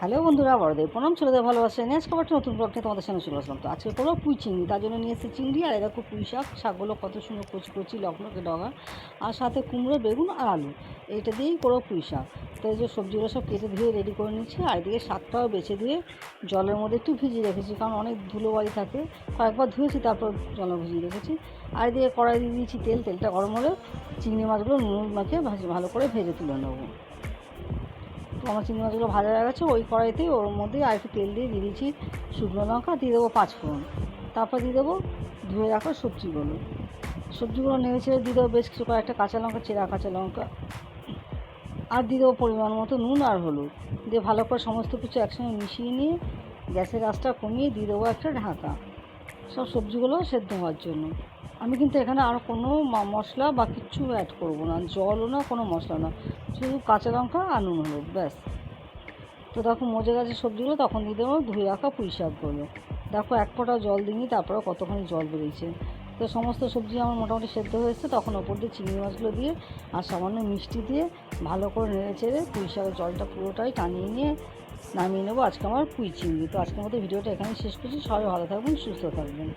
Hello বন্ধুরা, বড়দের প্রণাম, ছোটদের ভালোবাসা নিয়ে আজকে আবার নতুন ব্লগ নিয়ে তোমাদের সামনে চলে আসলাম। তো আজকে করবো পুঁই চিংড়ি, তার জন্য নিয়ে এসেছি চিংড়ি আর এরকম পুঁই শাকগুলো কত সুন্দর কচি কচি লগ্নকে ডগা, আর সাথে কুমড়ো, বেগুন আর আলু, এইটা দিয়েই করবো পুঁই শাক। তো এই যে সবজিগুলো সব কেটে ধুয়ে রেডি করে নিচ্ছি, আর এদিকে শাকটাও বেছে দিয়ে জলের মধ্যে একটু ভিজিয়ে রেখেছি, কারণ অনেক ধুলোবালি থাকে। কয়েকবার ধুয়েছি, তারপর জলে ভিজিয়ে রেখেছি। আর এদিকে কড়াই দিয়ে দিয়েছি তেলটা গরম হলে চিংড়ি মাছগুলো নুন মাখিয়ে ভালো করে ভেজে তুলে নেবো। তো আমার চিংড়ি মাছগুলো ভাজা হয়ে গেছে, ওই কড়াইতেই ওর মধ্যে আর একটু তেল দিয়ে দিয়েছি শুকনো লঙ্কা, দিয়ে দেবো 5 ফোড়ন, তারপর দিয়ে দেবো ধুয়ে রাখা সবজিগুলো নেড়ে ছেড়ে দিয়ে দেবো বেশ কিছু কয়েকটা কাঁচা লঙ্কা, চেরা কাঁচা লঙ্কা, আর দিয়ে দেবো পরিমাণ মতো নুন আর হলুদ, দিয়ে ভালো করে সমস্ত কিছু একসঙ্গে মিশিয়ে নিয়ে গ্যাসের আঁচটা কমিয়ে দিয়ে দেবো একটা ঢাকা, সব সবজিগুলো সেদ্ধ হওয়ার জন্য। আমি কিন্তু এখানে আর কোনো মশলা বা কিচ্ছু অ্যাড করবো না, জলও না, কোনো মশলা না, শুধু কাঁচা লঙ্কা আর নুন হলুদ, ব্যাস। তো দেখো মজে গেছে সবজিগুলো, তখন দিয়ে দেবো ধুয়ে রাখা পুঁই শাকগুলো। দেখো এক ফোঁটা জল দিইনি, তারপরে কতখানি জল বেরিয়েছে। তো সমস্ত সবজি আমার মোটামুটি সেদ্ধ হয়েছে, তখন ওপর দিয়ে চিংড়ি মাছগুলো দিয়ে আর সামান্য মিষ্টি দিয়ে ভালো করে নেড়ে চেড়ে পুঁই শাকের জলটা পুরোটাই টানিয়ে নিয়ে নামিয়ে নেবো আজকে আমার পুঁই চিংড়ি। তো আজকের মতো ভিডিওটা এখানে শেষ করছি। সবাই ভালো থাকবেন, সুস্থ থাকবেন।